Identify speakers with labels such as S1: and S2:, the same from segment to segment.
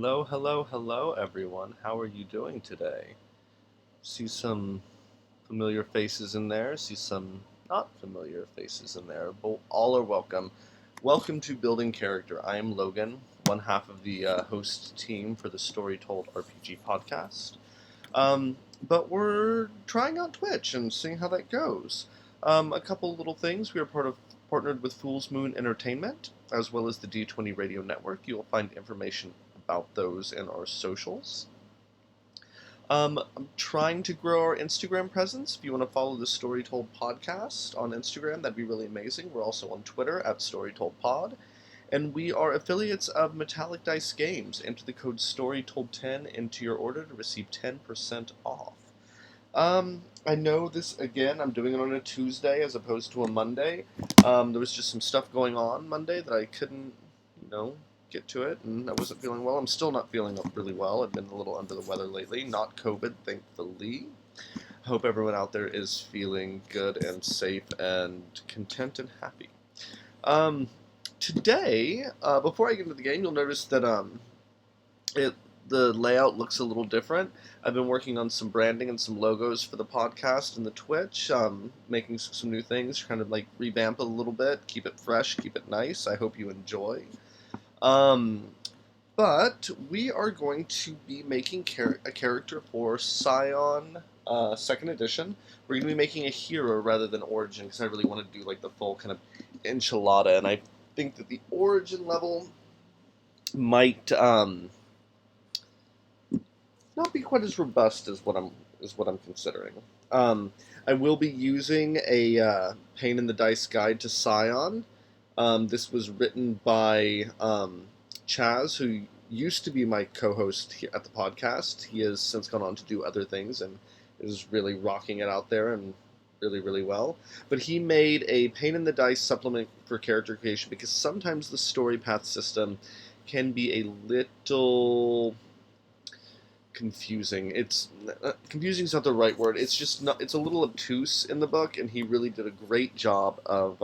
S1: Hello, hello, hello, everyone. How are you doing today? See some familiar faces in there, see some not familiar faces in there, but all are welcome. Welcome to Building Character. I am Logan, one half of the host team for the Story Told RPG podcast. But we're trying out Twitch and seeing how that goes. A couple little things. We are partnered with Fool's Moon Entertainment, as well as the D20 Radio Network. You will find information about those in our socials. I'm trying to grow our Instagram presence. If you want to follow the Story Told podcast on Instagram, that'd be really amazing. We're also on Twitter at StoryToldPod. And we are affiliates of Metallic Dice Games. Enter the code StoryTold10 into your order to receive 10% off. I know this, again, I'm doing it on a Tuesday as opposed to a Monday. There was just some stuff going on Monday that I couldn't, get to it, and I wasn't feeling well. I'm still not feeling really well. I've been a little under the weather lately. Not COVID, thankfully. I hope everyone out there is feeling good and safe and content and happy. Today, before I get into the game, you'll notice that the layout looks a little different. I've been working on some branding and some logos for the podcast and the Twitch, making some new things, kind of like revamp it a little bit, keep it fresh, keep it nice. I hope you enjoy. But we are going to be making a character for Scion 2nd edition. We're going to be making a hero rather than origin, because I really want to do like the full kind of enchilada, and I think that the origin level might not be quite as robust as what I'm considering. I will be using a Pain in the Dice guide to Scion. This was written by Chaz, who used to be my co-host at the podcast. He has since gone on to do other things and is really rocking it out there and really, really well. But he made a Pain in the Dice supplement for character creation because sometimes the story path system can be a little confusing. It's confusing is not the right word. It's just not. It's a little obtuse in the book, and he really did a great job of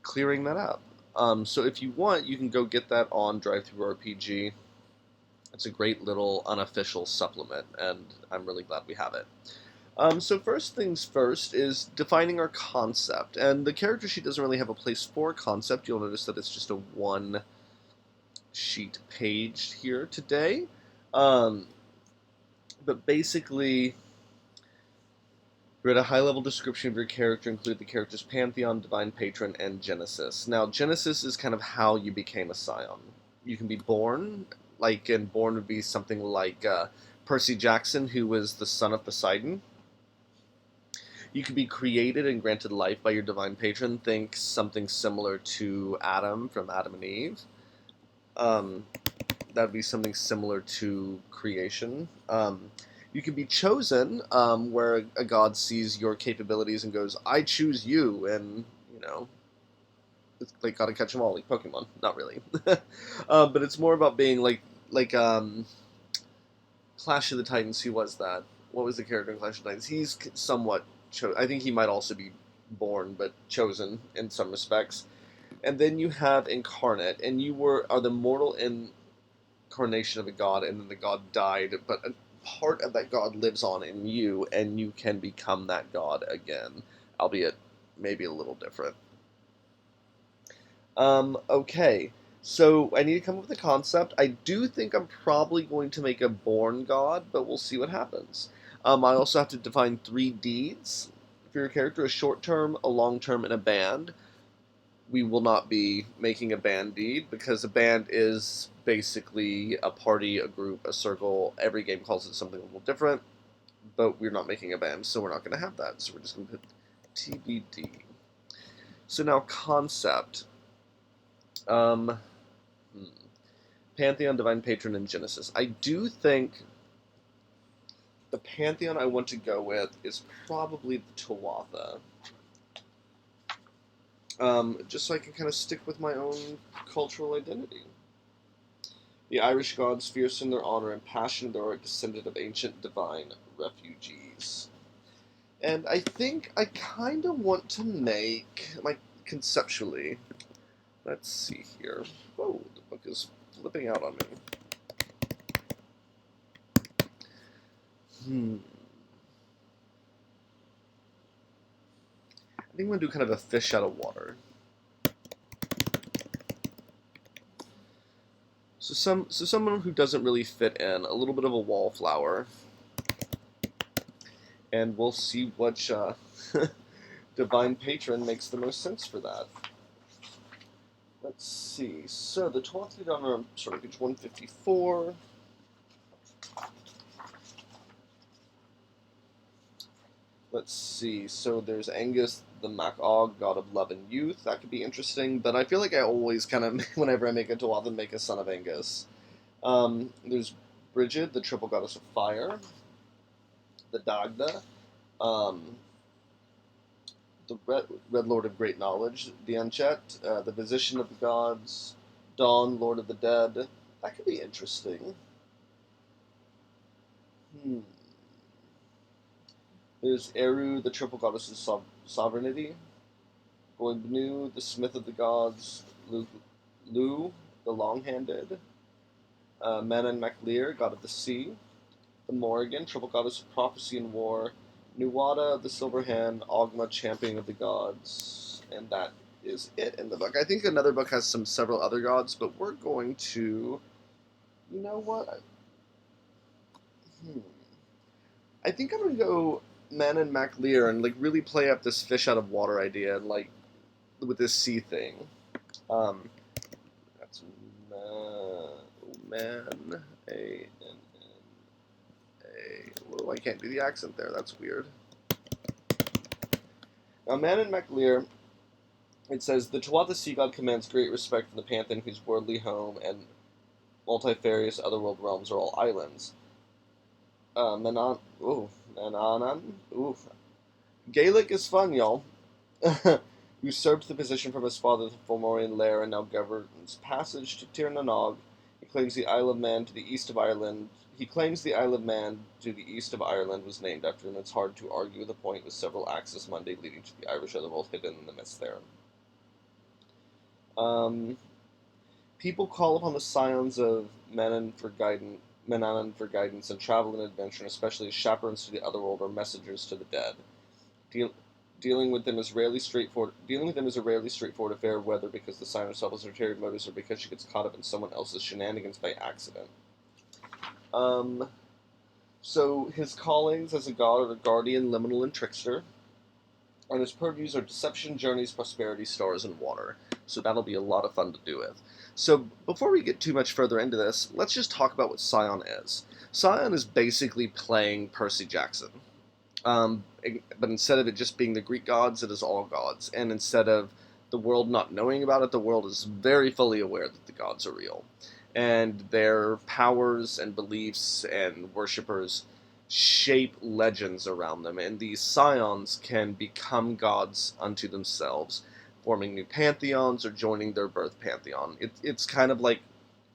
S1: clearing that up. So if you want, you can go get that on DriveThruRPG. It's a great little unofficial supplement, and I'm really glad we have it. So first things first is defining our concept, and the character sheet doesn't really have a place for concept. You'll notice that it's just a one sheet page here today. But basically, read a high-level description of your character, include the character's pantheon, divine patron, and genesis. Now, genesis is kind of how you became a Scion. You can be born, and born would be something like Percy Jackson, who was the son of Poseidon. You could be created and granted life by your divine patron. Think something similar to Adam from Adam and Eve. That would be something similar to creation. You can be chosen, where a god sees your capabilities and goes, I choose you, and, it's like gotta catch them all, like Pokemon. Not really. But it's more about being like Clash of the Titans. Who was that? What was the character in Clash of the Titans? He's somewhat I think he might also be born, but chosen in some respects. And then you have incarnate, and you are the mortal incarnation of a god, and then the god died, but part of that god lives on in you, and you can become that god again, albeit maybe a little different. Okay, so I need to come up with a concept. I do think I'm probably going to make a born god, but we'll see what happens. I also have to define 3 deeds for your character: a short term, a long term, and a band. We will not be making a band deed, because a band is basically a party, a group, a circle. Every game calls it something a little different, but we're not making a band, so we're not going to have that. So we're just going to put TBD. So now concept. Pantheon, Divine Patron, and Genesis. I do think the Pantheon I want to go with is probably the Tuatha. Just so I can kind of stick with my own cultural identity. The Irish gods, fierce in their honor and passionate, are a descendant of ancient divine refugees. And I think I kind of want to make, conceptually, let's see here. Whoa, the book is flipping out on me. Hmm. I think I'm gonna do kind of a fish out of water. So someone who doesn't really fit in, a little bit of a wallflower, and we'll see which divine patron makes the most sense for that. Let's see. So the 12th lead on page 154. Let's see. So there's Angus, the Macog, god of love and youth. That could be interesting, but I feel like I always kind of, whenever I make a Tuatha, make a son of Angus. There's Bridget, the triple goddess of fire. The Dagda. Um, the Red Lord of Great Knowledge. The Anchet. The Physician of the Gods. Dawn, Lord of the Dead. That could be interesting. Hmm. There's Eru, the triple goddess of sovereignty. Goibnu, the smith of the gods. Lu, the long-handed. Manan Maclear, god of the sea. The Morrigan, triple goddess of prophecy and war. Nuwada, the silver hand. Ogma, champion of the gods. And that is it in the book. I think another book has several other gods, but we're going to... You know what? I think I'm going to go Manan Maclear and really play up this fish out of water idea and with this sea thing. That's man a n n a. Whoa, I can't do the accent there. That's weird. Now, Manan Maclear. It says the Tuatha Sea God commands great respect from the pantheon, whose worldly home and multifarious otherworld realms are all islands. Mananan. Ooh, Gaelic is fun, y'all. Usurped the position from his father, the Fomorian Lair, and now governs passage to Tir Nanog. He claims the Isle of Man to the east of Ireland. He claims the Isle of Man to the east of Ireland was named after him. It's hard to argue the point, with several Axis Mundi leading to the Irish otherworld hidden in the mist there. People call upon the Scions of Manannán for guidance and travel and adventure, and especially as chaperones to the otherworld or messengers to the dead. Dealing with them is rarely straightforward. Dealing with them is a rarely straightforward affair, whether because the Scion herself has ulterior motives or because she gets caught up in someone else's shenanigans by accident. So his callings as a god are guardian, liminal, and trickster, and his purviews are deception, journeys, prosperity, stars, and water. So that'll be a lot of fun to do with. So before we get too much further into this, let's just talk about what Scion is. Scion is basically playing Percy Jackson. But instead of it just being the Greek gods, it is all gods. And instead of the world not knowing about it, the world is very fully aware that the gods are real. And their powers and beliefs and worshippers shape legends around them. And these scions can become gods unto themselves, forming new pantheons or joining their birth pantheon. It's kind of like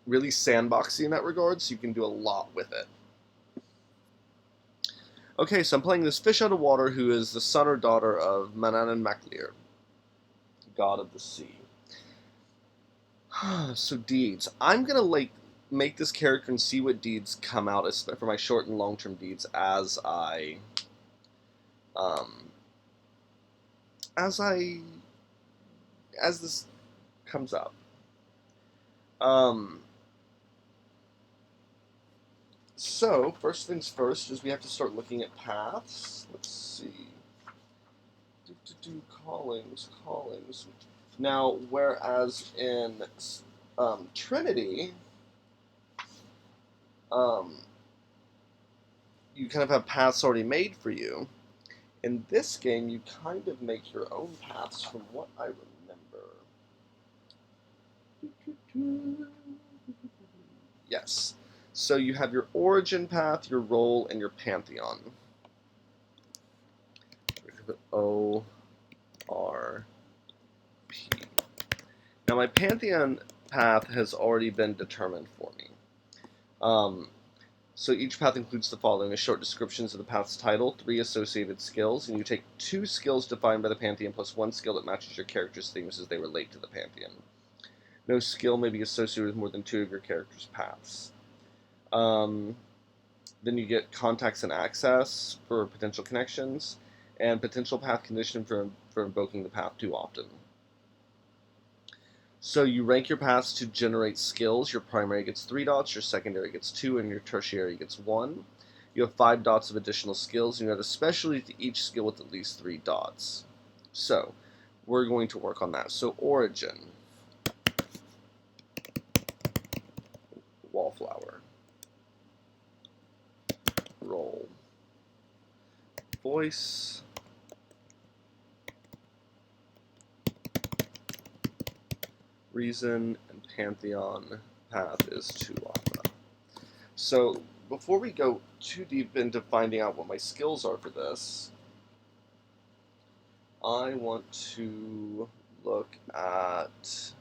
S1: really sandboxy in that regard, so you can do a lot with it. Okay, so I'm playing this fish out of water who is the son or daughter of Manannán Maclear, god of the sea. So deeds. I'm gonna make this character and see what deeds come out for my short and long term deeds as I as this comes up. So first things first is we have to start looking at paths. Let's see. Callings. Now, whereas in Trinity, you kind of have paths already made for you. In this game, you kind of make your own paths, from what I remember. Yes. So you have your origin path, your role, and your pantheon. O R P. Now my pantheon path has already been determined for me. So each path includes the following: a short descriptions of the path's title, 3 associated skills, and you take 2 skills defined by the pantheon plus 1 skill that matches your character's themes as they relate to the pantheon. No skill may be associated with more than 2 of your character's paths. Then you get contacts and access for potential connections, and potential path condition for invoking the path too often. So you rank your paths to generate skills. Your primary gets 3 dots, your secondary gets 2, and your tertiary gets 1. You have 5 dots of additional skills, and you add a specialty to each skill with at least 3 dots. So we're going to work on that. So origin, wallflower, role, voice, reason, and pantheon path is Tuatha. So before we go too deep into finding out what my skills are for this, I want to look at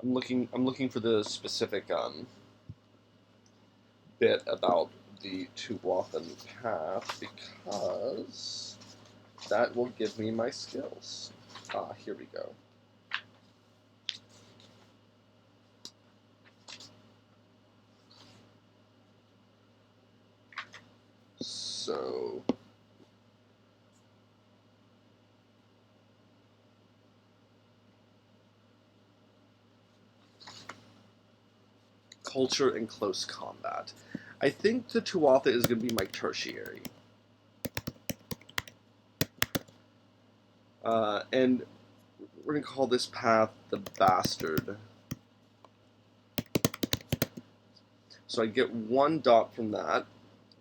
S1: I'm looking for the specific bit about the Tuathan path because that will give me my skills. Here we go. So culture and close combat. I think the Tuatha is going to be my tertiary. And we're going to call this path the Bastard. So I get 1 dot from that.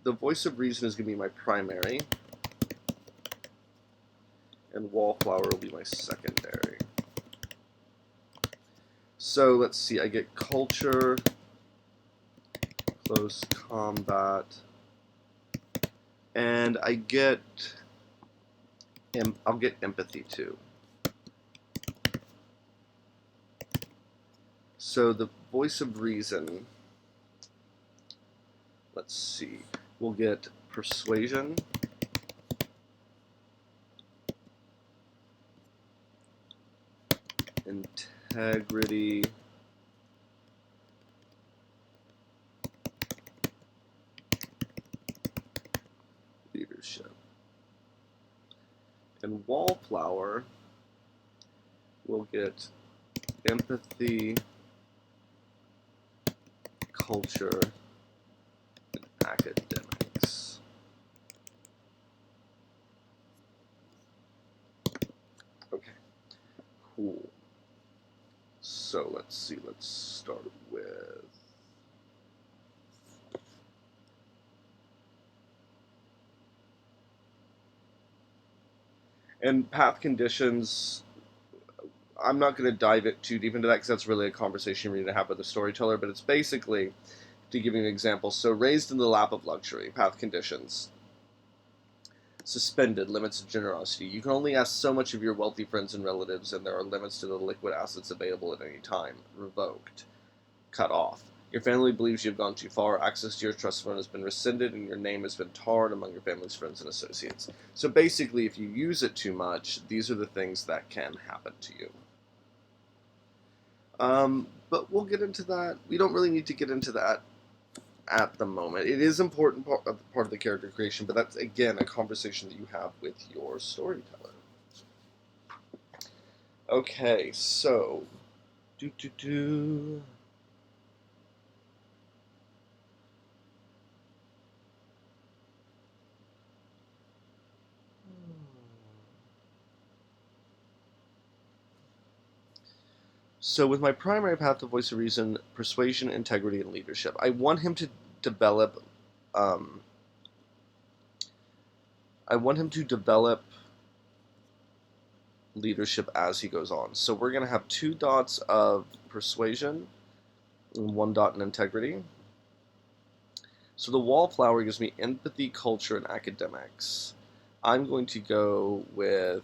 S1: The voice of reason is going to be my primary. And wallflower will be my secondary. So let's see, I get culture, close combat, and I'll get empathy too. So the voice of reason, let's see, we'll get persuasion, integrity, leadership. And wallflower will get empathy, culture, and academics. Okay, cool. So let's see, let's start with and path conditions. I'm not going to dive it too deep into that because that's really a conversation we need to have with the storyteller, but it's basically, to give you an example, so raised in the lap of luxury, path conditions. Suspended, limits of generosity. You can only ask so much of your wealthy friends and relatives, and there are limits to the liquid assets available at any time. Revoked. Cut off. Your family believes you have gone too far. Access to your trust fund has been rescinded, and your name has been tarred among your family's friends and associates. So basically, if you use it too much, these are the things that can happen to you. But we'll get into that. We don't really need to get into that at the moment. It is important part of the character creation, but that's, again, a conversation that you have with your storyteller. Okay, so... So with my primary path to voice of reason, persuasion, integrity, and leadership, I want him to develop. I want him to develop leadership as he goes on. So we're going to have 2 dots of persuasion and 1 dot in integrity. So the wallflower gives me empathy, culture, and academics. I'm going to go with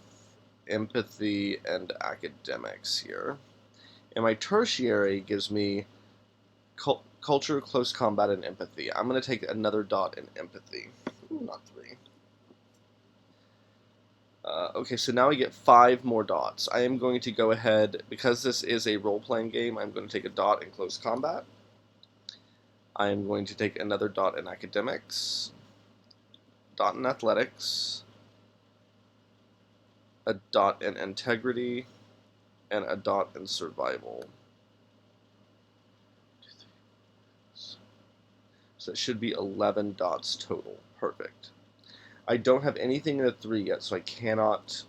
S1: empathy and academics here. And my tertiary gives me culture, close combat, and empathy. I'm going to take another dot in empathy. Ooh, not 3. Okay, so now I get 5 more dots. I am going to go ahead, because this is a role-playing game, I'm going to take a dot in close combat. I am going to take another dot in academics, dot in athletics, a dot in integrity, and a dot in survival. So it should be 11 dots total. Perfect. I don't have anything in a 3 yet, so I cannot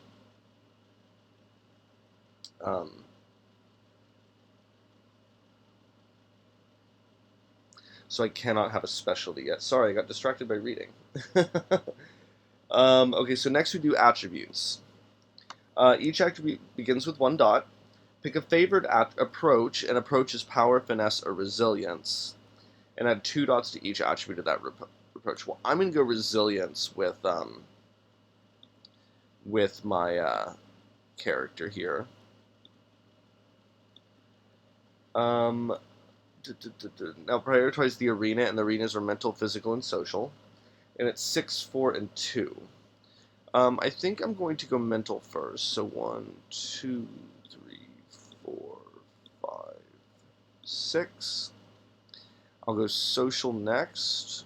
S1: have a specialty yet. Sorry, I got distracted by reading. Okay, so next we do attributes. Each attribute begins with 1 dot. Pick a favored approach, and approach is power, finesse, or resilience, and add 2 dots to each attribute of that approach. Well, I'm going to go resilience with my character here. Now prioritize the arena, and the arenas are mental, physical, and social. And it's 6, 4, and 2. I think I'm going to go mental first. So 1, 2, 3, 4, 5, 6. I'll go social next.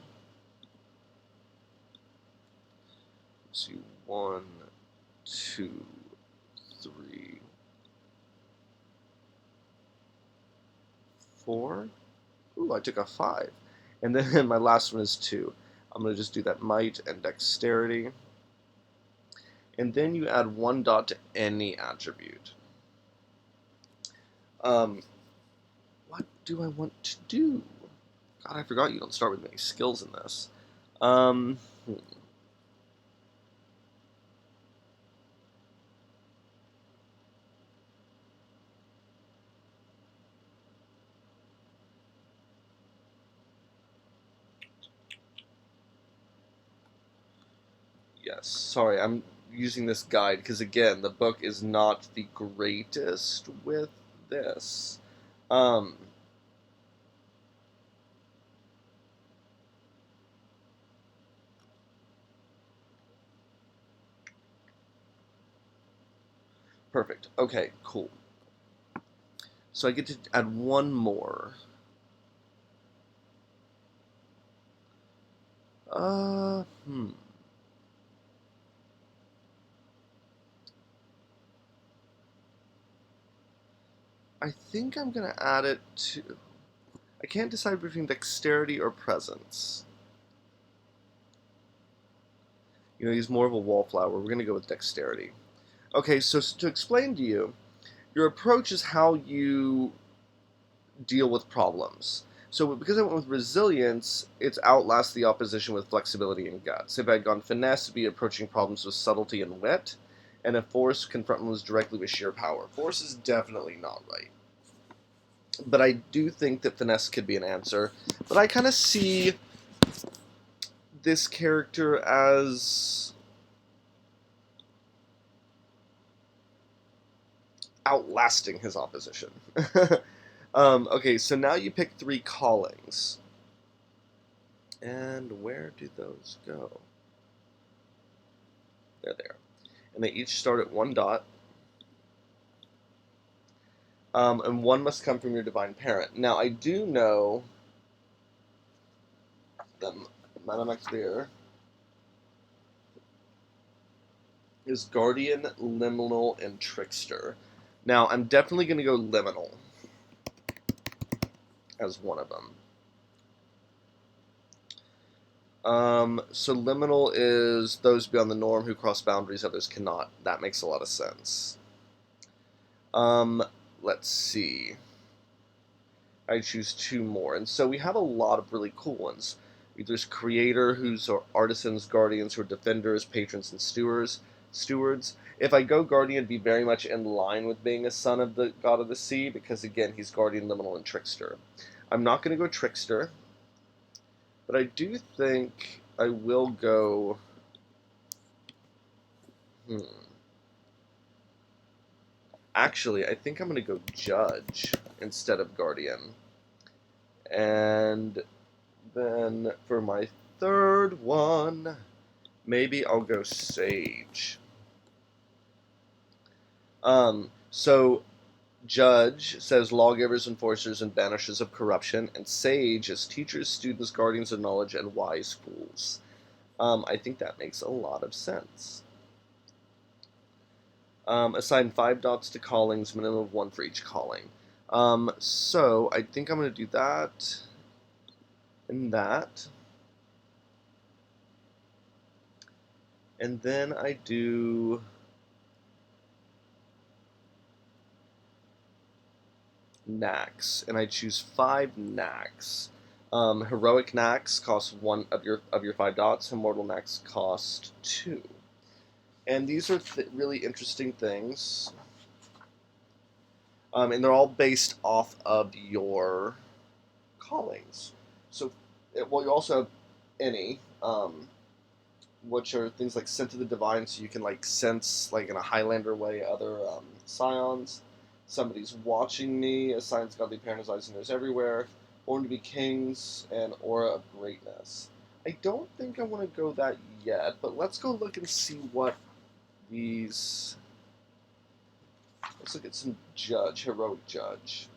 S1: Let's see, 1, 2, 3, 4. Ooh, I took a 5. And then my last one is 2. I'm going to just do that might and dexterity. And then you add 1 dot to any attribute. What do I want to do? God, I forgot you don't start with many skills in this. Yes, sorry, I'm using this guide because, again, the book is not the greatest with this. Perfect. Okay, cool. So I get to add 1 more. Uh, hmm. I think I'm going to add it to... I can't decide between dexterity or presence. You know, he's more of a wallflower. We're going to go with dexterity. Okay, so to explain to you, your approach is how you deal with problems. So because I went with resilience, it's outlast the opposition with flexibility and guts. If I had gone finesse, it'd be approaching problems with subtlety and wit. And if force, confront ones directly with sheer power. Force is definitely not right. But I do think that finesse could be an answer. But I kind of see this character as outlasting his opposition. Okay, so now you pick 3 callings. And where do those go? There they are. And they each start at 1 dot. And 1 must come from your divine parent. Now, I do know them. Madame Clear is Guardian, Liminal, and Trickster. Now, I'm definitely going to go Liminal as one of them. So Liminal is those beyond the norm who cross boundaries others cannot. That makes a lot of sense. Let's see. I choose 2 more. And so we have a lot of really cool ones. There's Creator, who's artisans, guardians, who are defenders, patrons, and stewards. If I go Guardian, it'd be very much in line with being a son of the god of the sea, because again, he's Guardian, Liminal, and Trickster. I'm not going to go Trickster, but I do think I will go... Actually, I think I'm going to go Judge instead of Guardian. And then for my third one, maybe I'll go Sage. So Judge says lawgivers, enforcers, and banishers of corruption, and Sage is teachers, students, guardians of knowledge, and wise fools. I think that makes a lot of sense. Assign 5 dots to callings, minimum of 1 for each calling. So I think I'm going to do that and that. And then I do knacks, and I choose 5 knacks. Heroic knacks cost 1 of your 5 dots. Immortal knacks cost 2. And these are really interesting things. And they're all based off of your callings. So, well, you also have any, which are things like Scent of the Divine, so you can like sense, like in a Highlander way, other scions. Somebody's watching me. Assigns godly parent, eyes and ears everywhere. Born to be kings, and aura of greatness. I don't think I want to go that yet, but let's go look and see what these. Let's look at some Judge, Heroic Judge.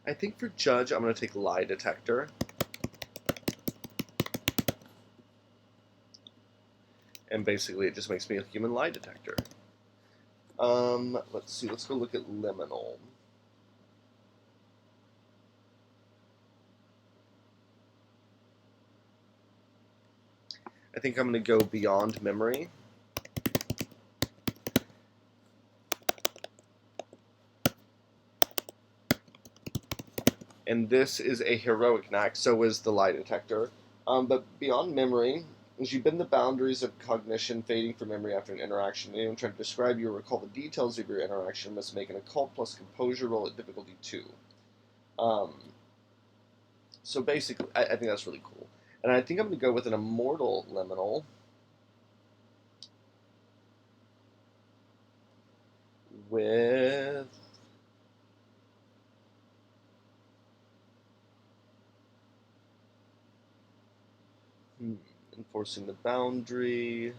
S1: I think for Judge, I'm going to take Lie Detector. And basically, it just makes me a human lie detector. Let's see. Let's go look at Liminal. I think I'm going to go Beyond Memory. And this is a heroic knack, so is the lie detector. But Beyond Memory, as you bend the boundaries of cognition, fading from memory after an interaction, anyone trying to describe you or recall the details of your interaction must make an occult plus composure roll at difficulty 2. So basically, I think that's really cool. And I think I'm going to go with an Immortal Liminal. With enforcing the boundary.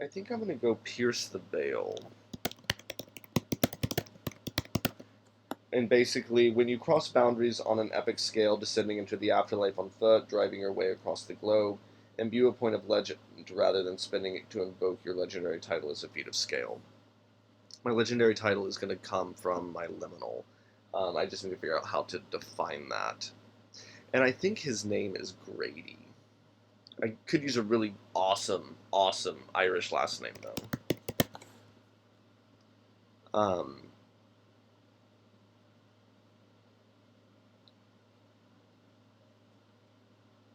S1: I think I'm going to go Pierce the Veil. And basically, when you cross boundaries on an epic scale, descending into the afterlife on foot, driving your way across the globe, imbue a point of legend rather than spending it to invoke your legendary title as a feat of scale. My legendary title is going to come from my Liminal. I just need to figure out how to define that. And I think his name is Grady. I could use a really awesome Irish last name, though.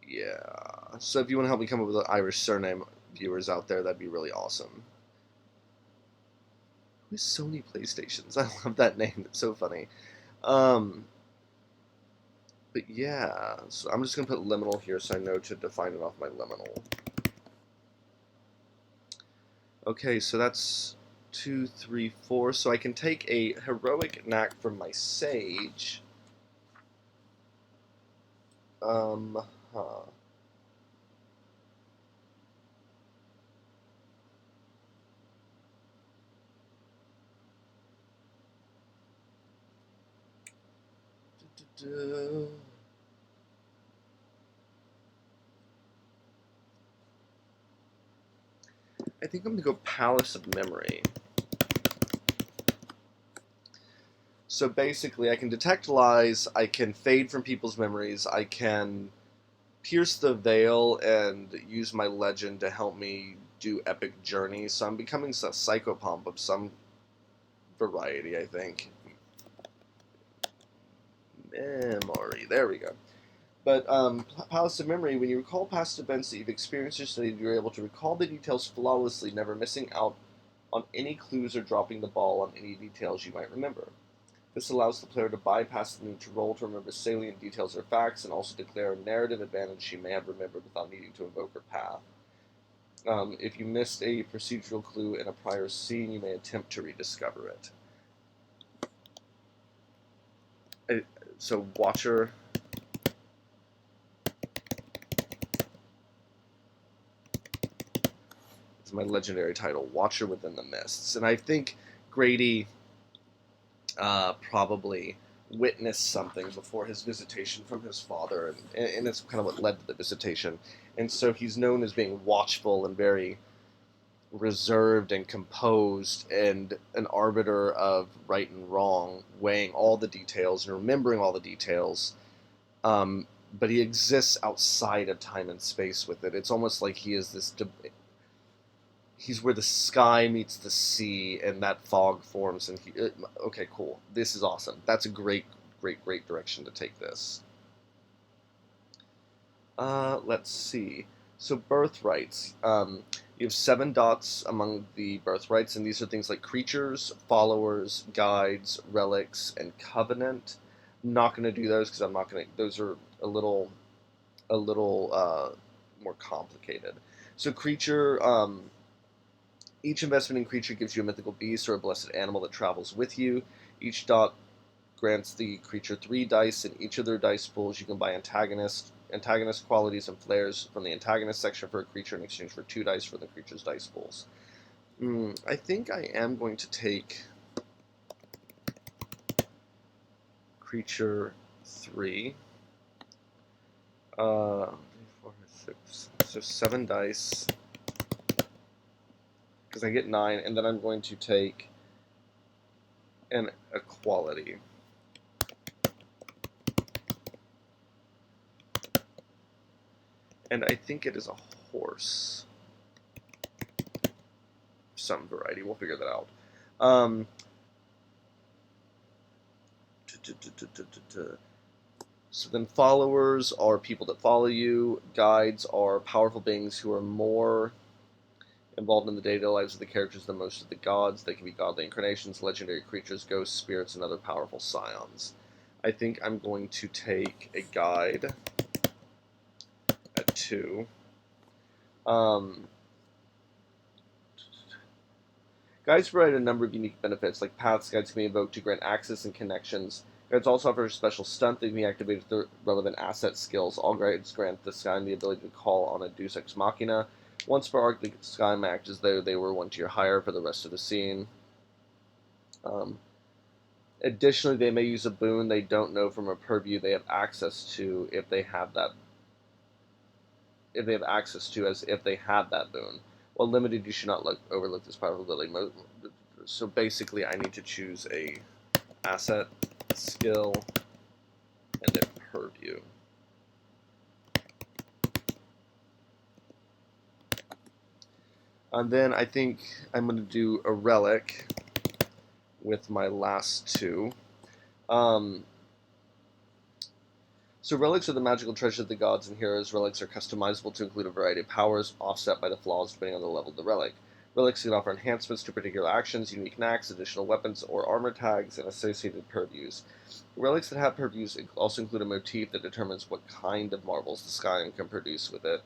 S1: Yeah. So if you want to help me come up with an Irish surname, viewers out there, that'd be really awesome. Who's Sony PlayStations? I love that name. It's so funny. Um, but yeah, so I'm just gonna put liminal here so I know to define it off my liminal. Okay, so that's 2, 3, 4. So I can take a heroic knack from my sage. Huh. I think I'm going to go Palace of Memory. So basically, I can detect lies, I can fade from people's memories, I can pierce the veil and use my legend to help me do epic journeys. So I'm becoming a psychopomp of some variety, I think. Memory. There we go. But Palace of Memory, when you recall past events that you've experienced or studied, you're able to recall the details flawlessly, never missing out on any clues or dropping the ball on any details you might remember. This allows the player to bypass the need to roll to remember salient details or facts, and also declare a narrative advantage she may have remembered without needing to invoke her path. If you missed a procedural clue in a prior scene, you may attempt to rediscover it. So, Watcher. It's my legendary title, Watcher Within the Mists. And I think Grady probably witnessed something before his visitation from his father, and it's kind of what led to the visitation. And so he's known as being watchful and very reserved and composed and an arbiter of right and wrong, weighing all the details and remembering all the details. But he exists outside of time and space with it. It's almost like he is this. He's where the sky meets the sea, and that fog forms. And okay, cool. This is awesome. That's a great, great, great direction to take this. Let's see. So birthrights. You have 7 dots among the birthrights, and these are things like creatures, followers, guides, relics, and covenant. I'm not going to do those because I'm not going to. Those are a little more complicated. So creature. Each investment in creature gives you a mythical beast or a blessed animal that travels with you. Each dot grants the creature 3 dice. In each of their dice pools, you can buy antagonist qualities and flares from the antagonist section for a creature in exchange for 2 dice for the creature's dice pools. I think I am going to take creature 3. 3, 4, 6. So 7 dice. Because I get 9, and then I'm going to take an equality. And I think it is a horse. Some variety. We'll figure that out. So then followers are people that follow you. Guides are powerful beings who are more involved in the day-to-day lives of the characters than most of the gods. They can be godly incarnations, legendary creatures, ghosts, spirits, and other powerful scions. I think I'm going to take a guide at 2. Guides provide a number of unique benefits, like paths. Guides can be invoked to grant access and connections. Guides also offer a special stunt that can be activated with the relevant asset skills. All guides grant the Scion the ability to call on a Deus Ex Machina. Once per arc, the Scion may act as though they were 1 tier higher for the rest of the scene. Additionally, they may use a boon they don't know from a purview they have access to if they have that. If they have access to, as if they had that boon. While limited, you should not overlook this powerful ability. So basically, I need to choose a asset, skill, and a purview. And then I think I'm going to do a relic with my last 2. So relics are the magical treasure of the gods and heroes. Relics are customizable to include a variety of powers, offset by the flaws depending on the level of the relic. Relics can offer enhancements to particular actions, unique knacks, additional weapons or armor tags, and associated purviews. Relics that have purviews also include a motif that determines what kind of marvels the Scion can produce with it.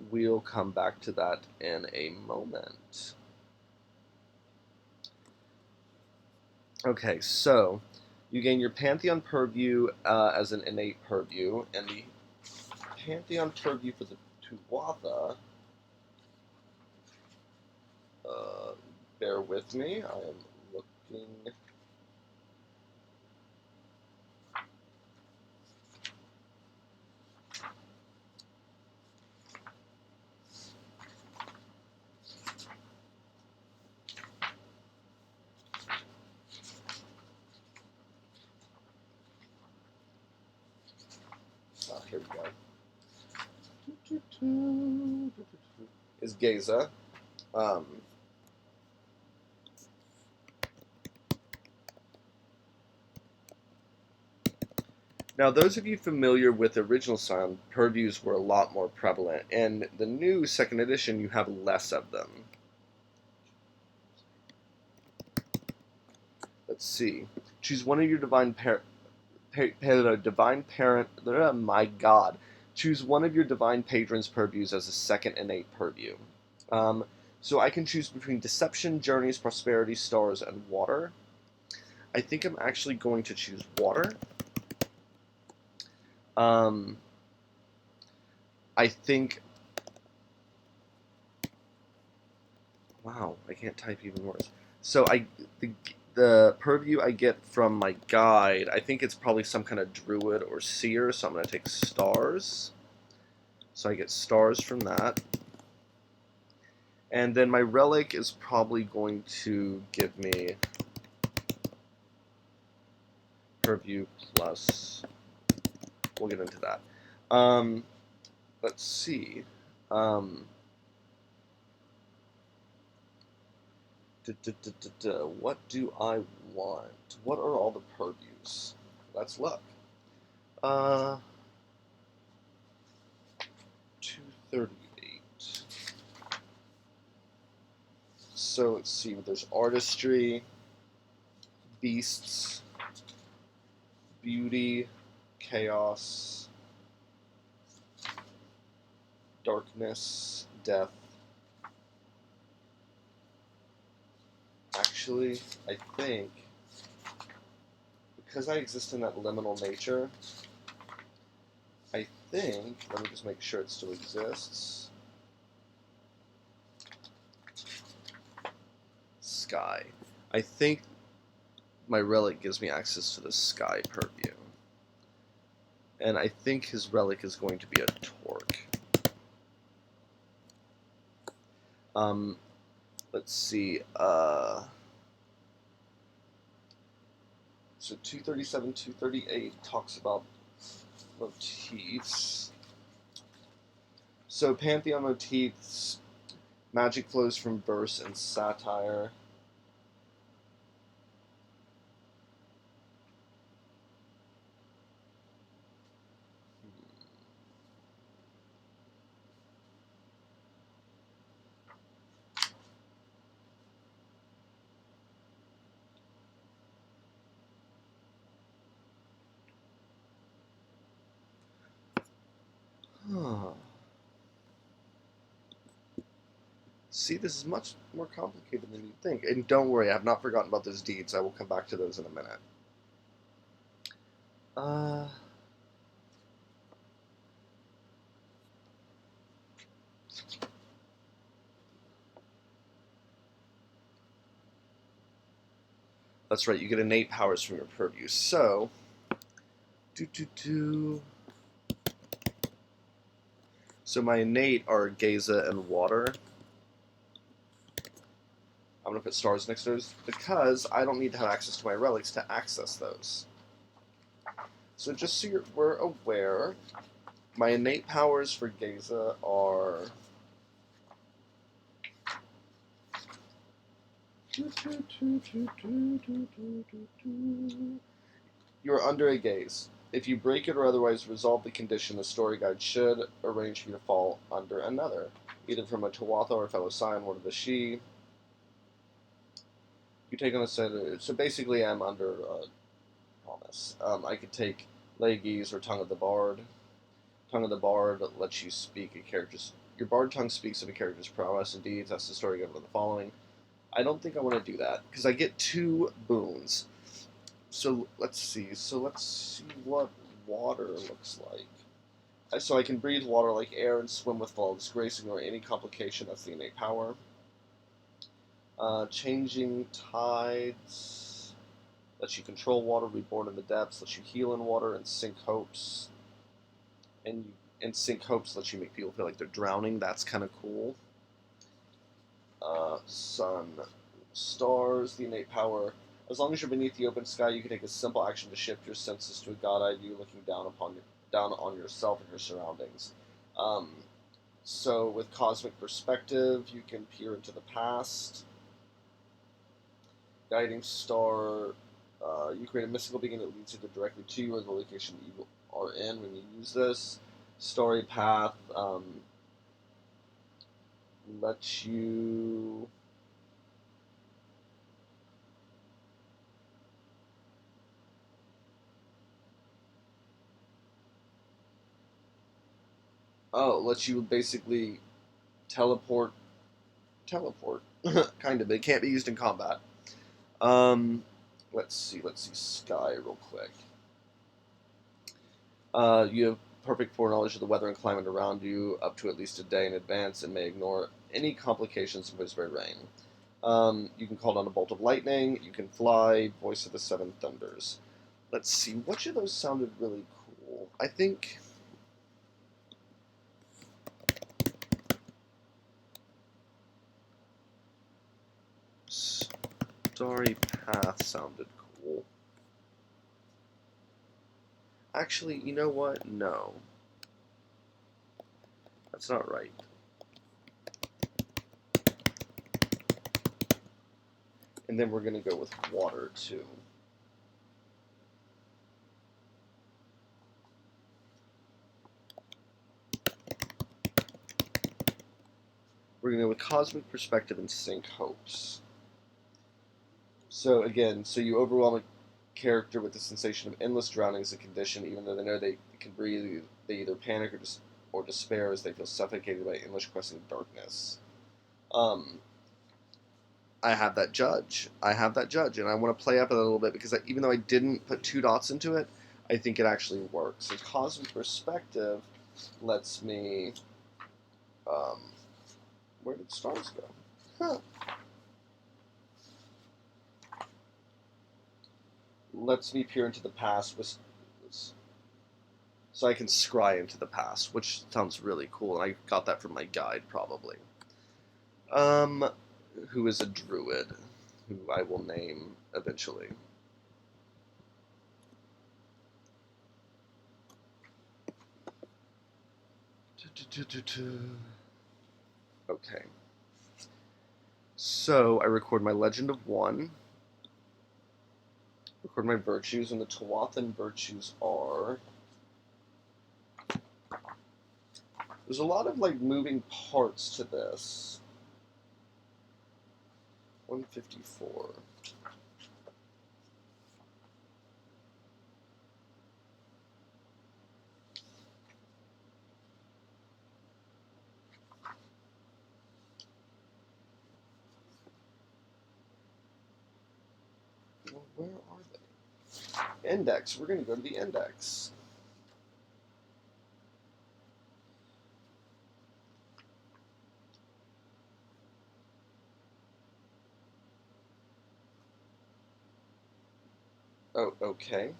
S1: We'll come back to that in a moment. Okay, so you gain your Pantheon Purview as an innate purview, and the Pantheon Purview for the Tuatha, bear with me, I am looking. Here we go. Is Geza. Now, those of you familiar with the original Scion, purviews were a lot more prevalent. And the new second edition, you have less of them. Let's see. Choose one of your divine parent. My God. Choose one of your divine patrons' purviews as a second innate purview. So I can choose between Deception, Journeys, Prosperity, Stars, and Water. I think I'm actually going to choose Water. I think... Wow, I can't type even worse. So the purview I get from my guide, I think it's probably some kind of druid or seer, so I'm going to take Stars. So I get Stars from that. And then my relic is probably going to give me purview plus... We'll get into that. Let's see. What do I want? What are all the purviews? Let's look. 238. So let's see. There's artistry, beasts, beauty, chaos, darkness, death. Actually, I think, because I exist in that liminal nature, I think, let me just make sure it still exists. Sky. I think my relic gives me access to the sky purview. And I think his relic is going to be a torque. Let's see. So 237, 238 talks about motifs. So Pantheon motifs, magic flows from verse and satire. See, this is much more complicated than you'd think. And don't worry, I have not forgotten about those deeds. I will come back to those in a minute. That's right, you get innate powers from your purview. So, So my innate are Geza and Water. I'm going to put Stars next to those because I don't need to have access to my relics to access those. So just so we're aware, my innate powers for Geza are... You're under a gaze. If you break it or otherwise resolve the condition, the story guide should arrange for you to fall under another, either from a Tawatha or a fellow Scion, one of the She. You take on a set. So basically, I'm under a promise. I could take Legis or Tongue of the Bard. Tongue of the Bard lets you speak a character's... Your Bard tongue speaks of a character's prowess and deeds. That's the story guide of the following. I don't think I want to do that, because I get 2 boons. So let's see. So let's see what water looks like. So I can breathe water like air and swim with flawless grace, ignore any complication. That's the innate power. Changing tides lets you control water, reborn in the depths, lets you heal in water, and sink hopes. And sink hopes lets you make people feel like they're drowning. That's kind of cool. Sun, stars, the innate power. As long as you're beneath the open sky, you can take a simple action to shift your senses to a god-eye view looking down upon down on yourself and your surroundings. Um, so with cosmic perspective, you can peer into the past. Guiding star, you create a mystical beacon that leads either directly to you or the location that you are in when you use this. Story path lets you. Oh, lets you basically teleport. Teleport, kind of. But it can't be used in combat. Um, let's see. Let's see. Sky, real quick. You have perfect foreknowledge of the weather and climate around you up to at least a day in advance and may ignore any complications of whispered rain. You can call down a bolt of lightning. You can fly. Voice of the Seven Thunders. Let's see. Which of those sounded really cool? I think. Starry Path sounded cool. Actually, you know what? No. That's not right. And then we're going to go with water, too. We're going to go with Cosmic Perspective and Sync Hopes. So, again, so you overwhelm a character with the sensation of endless drowning as a condition, even though they know they can breathe. They either panic or despair as they feel suffocated by endless cresting darkness. I have that judge. And I want to play up it a little bit because even though I didn't put 2 dots into it, I think it actually works. So Cosmic Perspective lets me. Where did stars go? Huh. Lets me peer into the past so I can scry into the past, which sounds really cool, and I got that from my guide probably. Who is a druid, who I will name eventually. Okay. So I record my Legend of One, record my virtues, and the Tuathan virtues are. There's a lot of like moving parts to this. 154. Well, where are they? Index. We're going to go to the index. Oh, okay.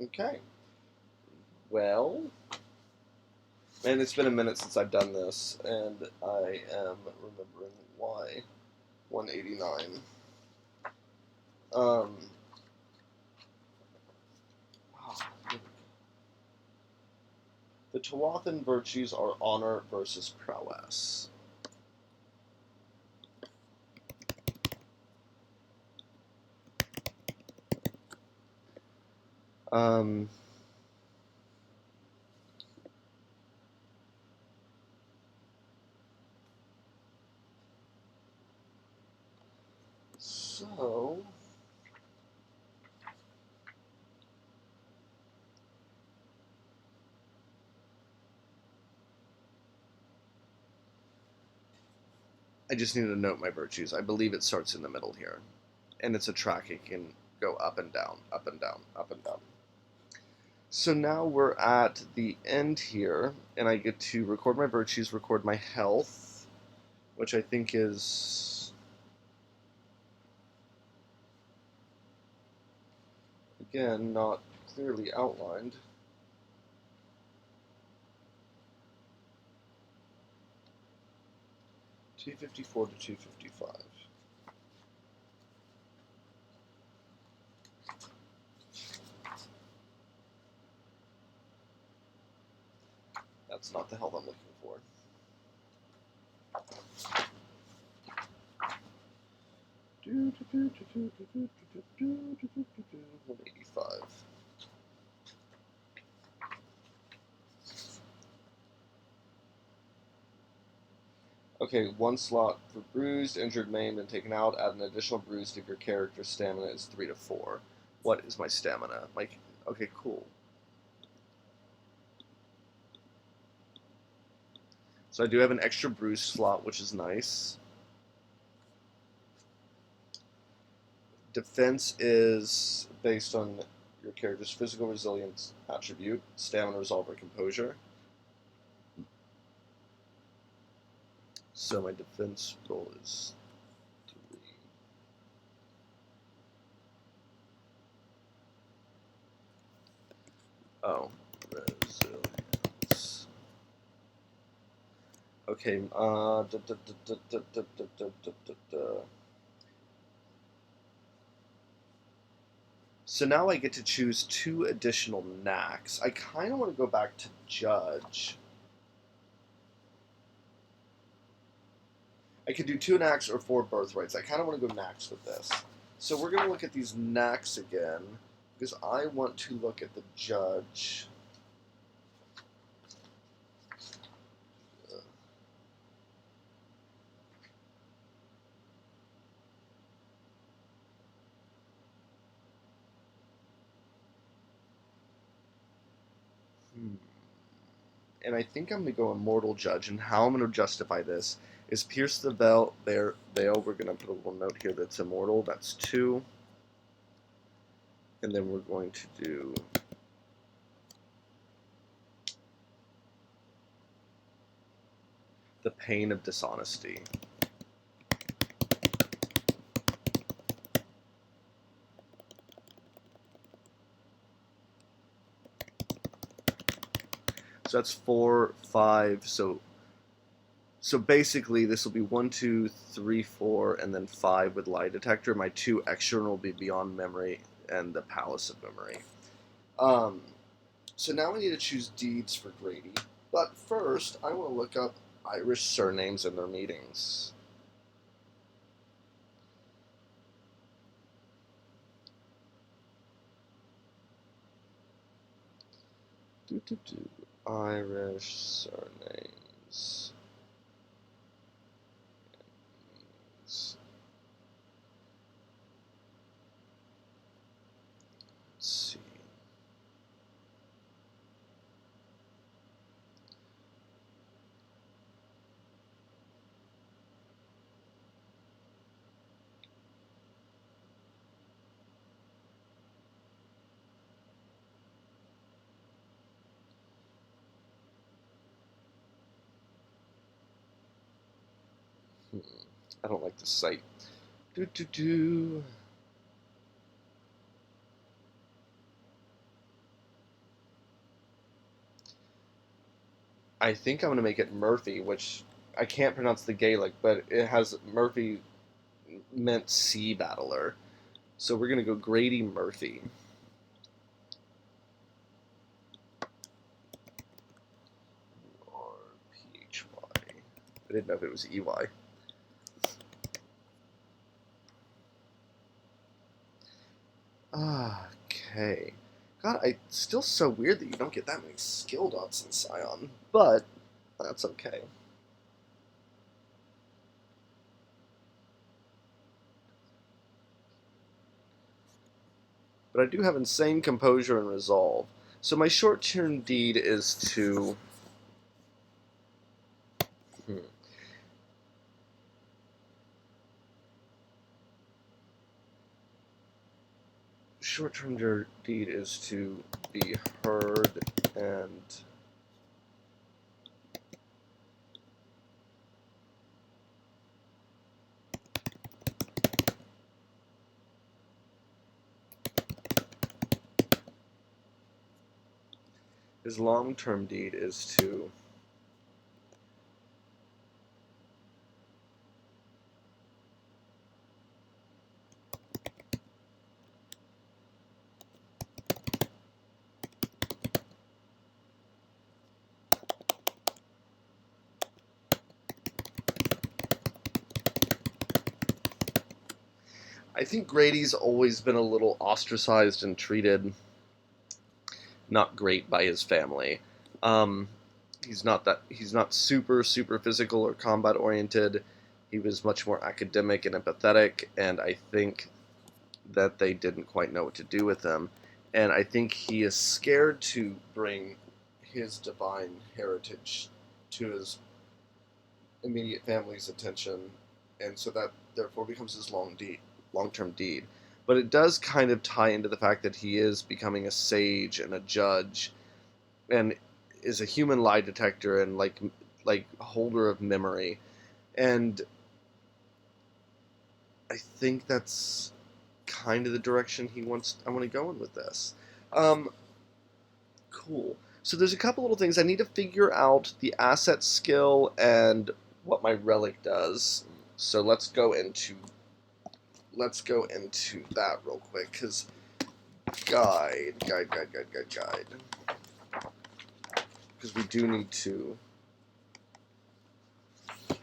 S1: Okay. Well, and it's been a minute since I've done this, and I am remembering why. 189. Um, the Tuathan virtues are honor versus prowess. Um, so I just need to note my virtues. I believe it starts in the middle here, and it's a track. It can go up and down, up and down, up and down. So now we're at the end here, and I get to record my virtues, record my health, which I think is, again, not clearly outlined. $254 to $255. That's not the health I'm looking for. 185. Okay, one slot for bruised, injured, maimed, and taken out. Add an additional bruise if your character's stamina is 3 to 4. What is my stamina? Okay, cool. So I do have an extra bruise slot, which is nice. Defense is based on your character's physical resilience attribute, stamina, resolve, or composure. So my defense roll is 3. Oh, resilience. Okay, So now I get to choose 2 additional knacks. I kind of want to go back to Judge. I could do 2 knacks or 4 birthrights. I kind of want to go knacks with this. So we're going to look at these knacks again, because I want to look at the Judge. And I think I'm going to go Immortal Judge, and how I'm going to justify this is pierce the veil. We're going to put a little note here that's immortal. That's 2. And then we're going to do the pain of dishonesty. So that's 4, 5. So basically, this will be 1, 2, 3, 4, and then 5 with lie detector. My 2 extra will be beyond memory and the palace of memory. So now I need to choose deeds for Grady. But first, I want to look up Irish surnames and their meetings. Irish surnames. Let's see. I don't like the site. I think I'm going to make it Murphy, which I can't pronounce the Gaelic, but it has Murphy meant sea battler. So we're going to go Grady Murphy. R-P-H-Y. I didn't know if it was E-Y. Okay. God, it's still so weird that you don't get that many skill dots in Scion, but that's okay. But I do have insane composure and resolve. So my short-term deed is to... Short-term deed is to be heard and... His long-term deed is to... I think Grady's always been a little ostracized and treated not great by his family. Um, he's not super physical or combat oriented. He was much more academic and empathetic, and I think that they didn't quite know what to do with him. And I think he is scared to bring his divine heritage to his immediate family's attention, and so that therefore becomes his long-term deed. But it does kind of tie into the fact that he is becoming a sage and a judge, and is a human lie detector and like holder of memory, and I think that's kind of the direction I want to go in with this. Um, cool. So there's a couple little things I need to figure out: the asset skill and what my relic does. So let's go into that real quick, because guide, because we do need to. I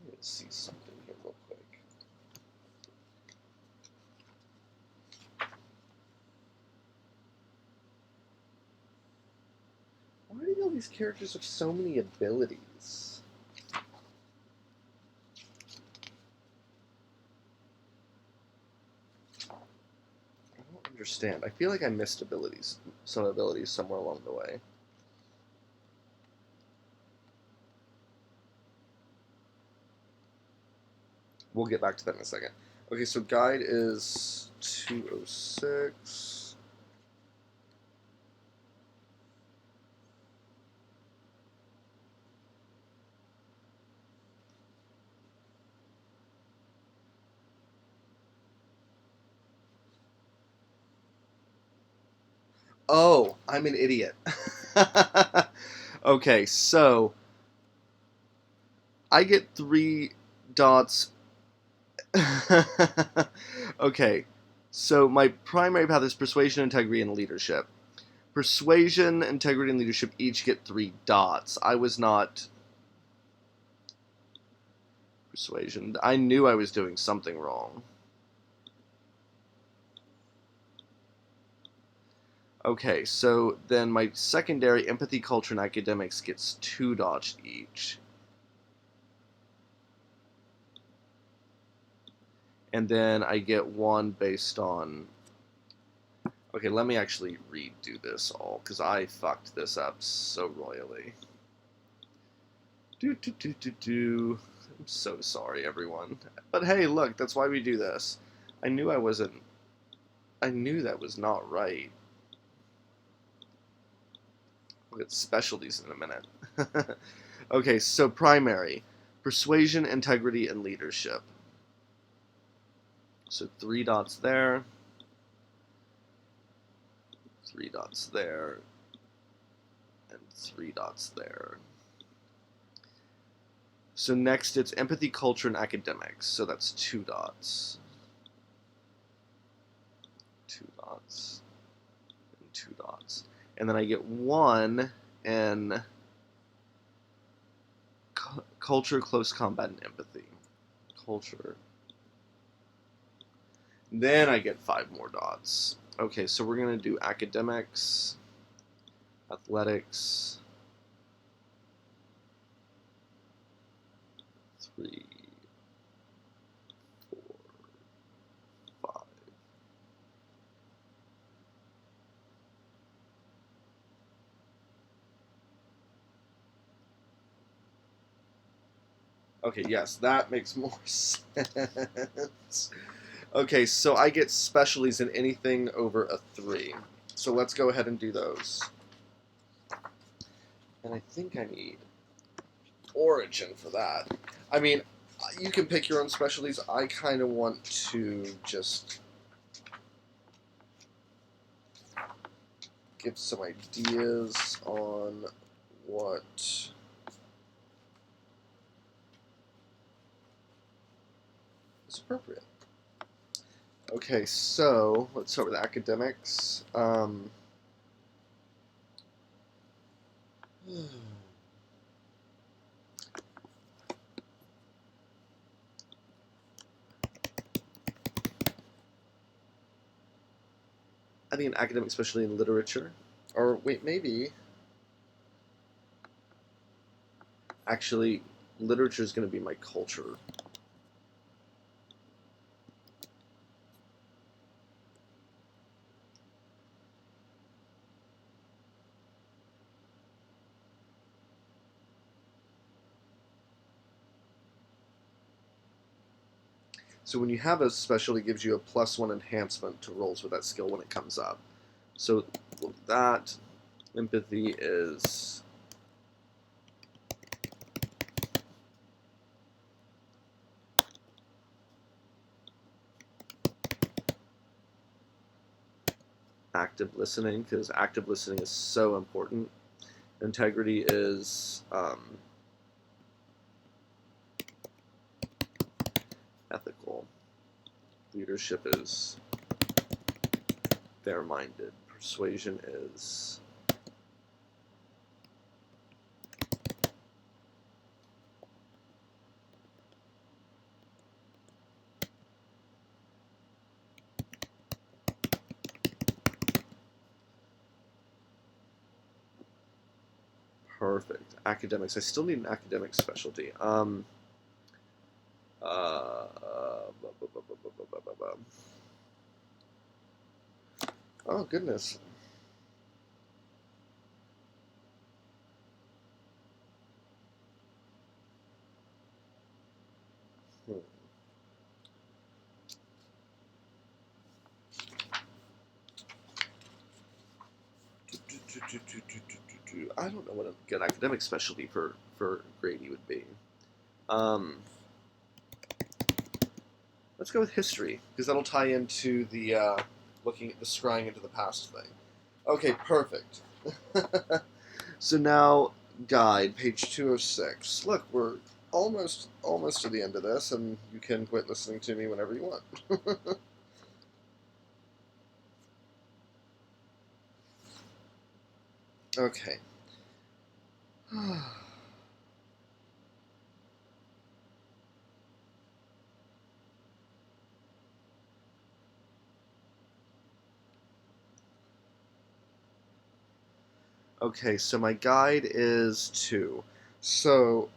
S1: need to see something here real quick. Why do all these characters have so many abilities? I don't understand. I feel like I missed some abilities somewhere along the way. We'll get back to that in a second. Okay, so guide is 206. Oh, I'm an idiot. Okay, so I get 3 dots. Okay, so my primary path is persuasion, integrity, and leadership. Persuasion, integrity, and leadership each get 3 dots. I was not persuasion. I knew I was doing something wrong. Okay, so then my secondary, empathy, culture, and academics gets 2 dots each. And then I get 1 based on... Okay, let me actually redo this all, because I fucked this up so royally. I'm so sorry, everyone. But hey, look, that's why we do this. I knew that was not right. We'll get specialties in a minute. Okay, so primary. Persuasion, integrity, and leadership. So 3 dots there. 3 dots there. And 3 dots there. So next it's empathy, culture, and academics. So that's 2 dots. 2 dots. And 2 dots. And then I get 1 in culture, close combat, and empathy. Culture. Then I get 5 more dots. Okay, so we're going to do academics, athletics, 3, 4, 5. Okay, yes, that makes more sense. Okay, so I get specialties in anything over a 3. So let's go ahead and do those. And I think I need origin for that. I mean, you can pick your own specialties. I kind of want to just give some ideas on what is appropriate. Okay, so let's start with academics. I think an academic, especially in literature, or wait, maybe actually, literature is going to be my culture. So when you have a specialty, it gives you a +1 enhancement to rolls with that skill when it comes up. So that empathy is active listening, because active listening is so important. Integrity is ethical. Leadership is fair-minded. Persuasion is perfect. Academics. I still need an academic specialty. Uh, oh goodness. Hmm. I don't know what a good academic specialty for Grady would be. Um, let's go with history, because that'll tie into the looking at the scrying into the past thing. Okay, perfect. So now, guide, page 206. Look, we're almost to the end of this, and you can quit listening to me whenever you want. Okay. Okay, so my guide is 2. So,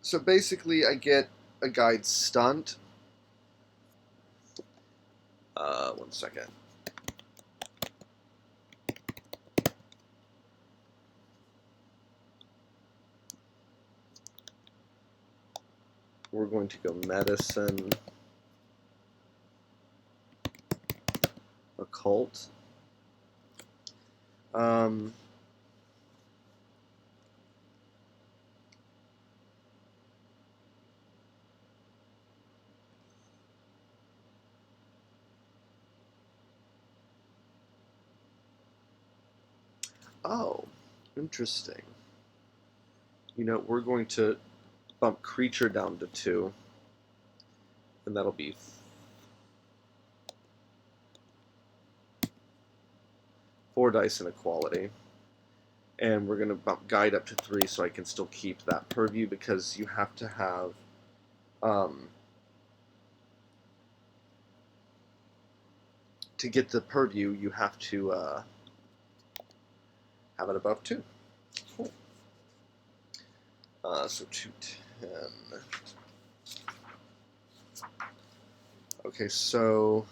S1: so basically, I get a guide stunt. One second. We're going to go medicine, occult. Um, oh, interesting. You know, we're going to bump creature down to 2, and that'll be 4 dice inequality. And we're going to bump guide up to 3 so I can still keep that purview, because you have to have to get the purview, you have to have it above 2. Cool. So 210. Okay, so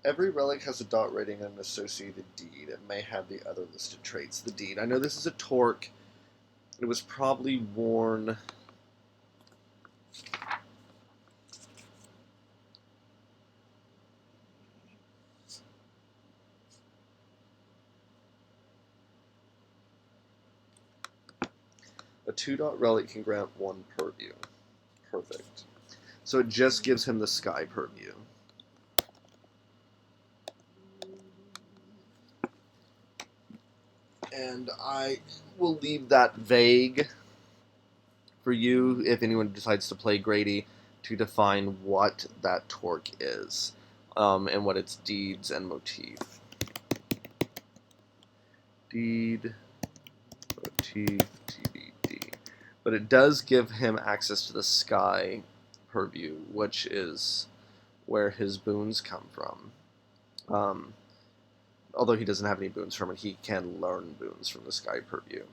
S1: every relic has a dot rating and an associated deed. It may have the other listed traits. The deed. I know this is a torque. It was probably worn. A 2-dot relic can grant 1 purview. Perfect. So it just gives him the sky purview. And I will leave that vague for you if anyone decides to play Grady. to define what that torque is, and what its deeds and motif. Deed, motif, TBD. But it does give him access to the sky purview, which is where his boons come from. Although he doesn't have any boons from it, he can learn boons from the sky purview.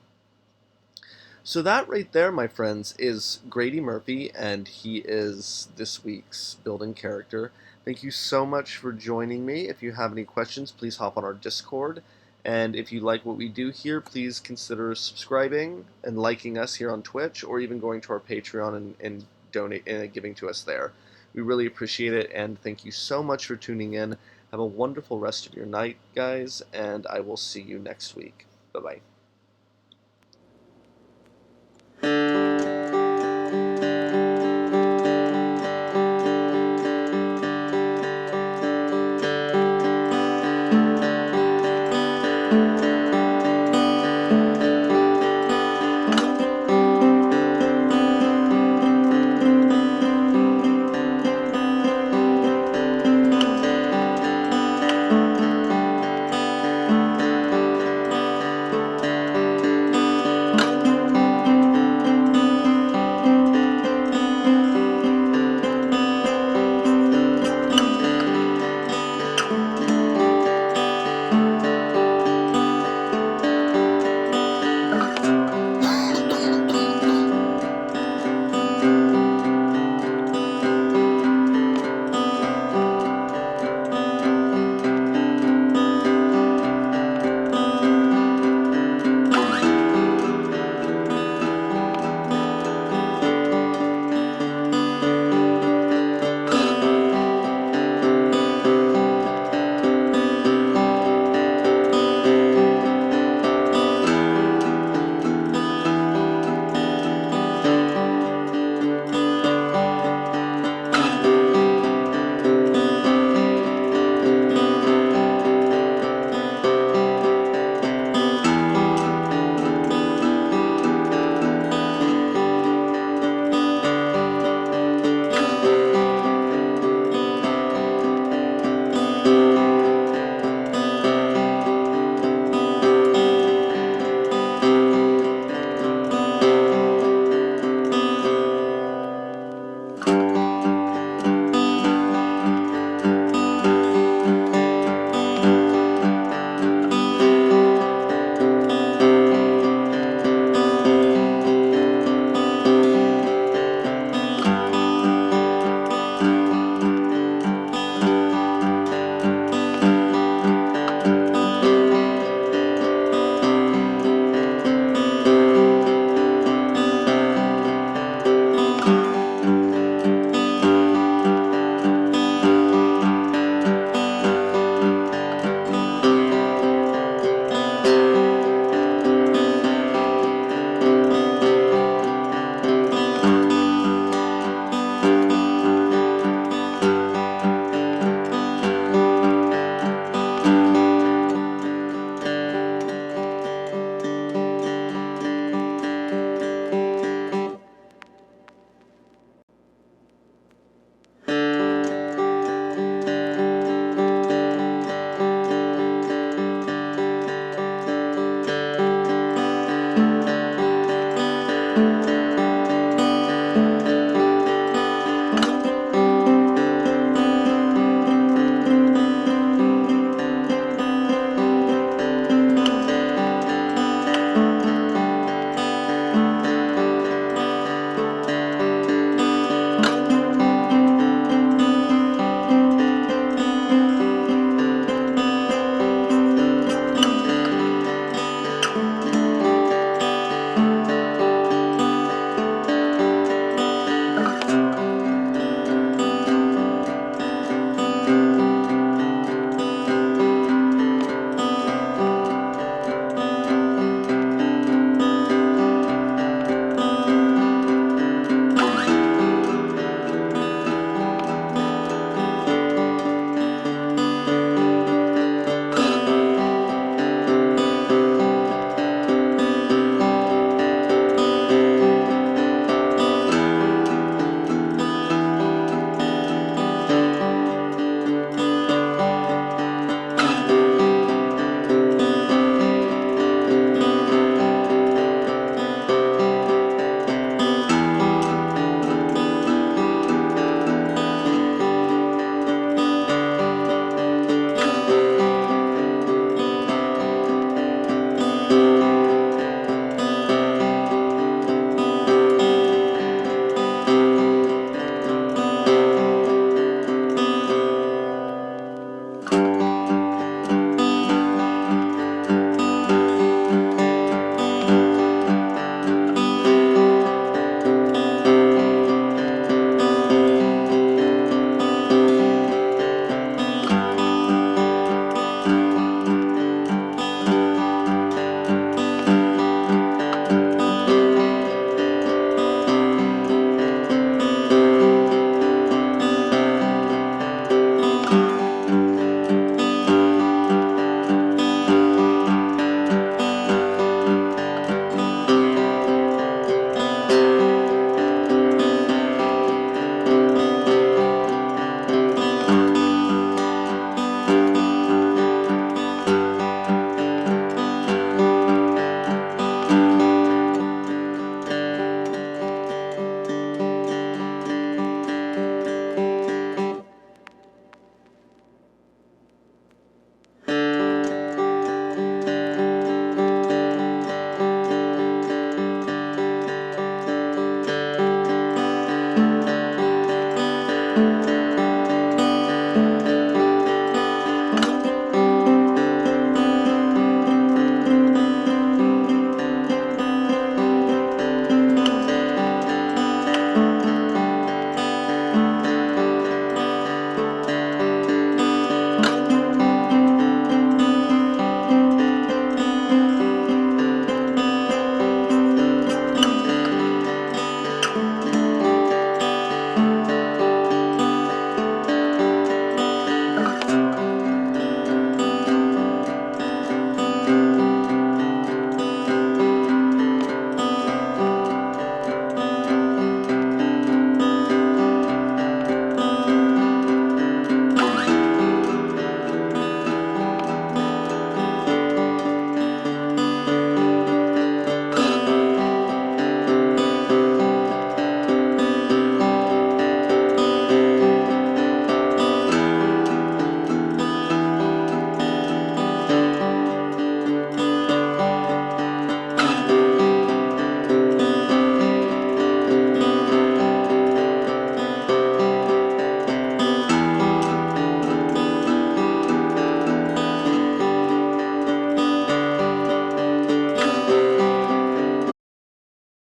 S1: So that right there, my friends, is Grady Murphy, and he is this week's building character. Thank you so much for joining me. If you have any questions, please hop on our Discord. And if you like what we do here, please consider subscribing and liking us here on Twitch, or even going to our Patreon and donate and giving to us there. We really appreciate it, and thank you so much for tuning in. Have a wonderful rest of your night, guys, and I will see you next week. Bye-bye.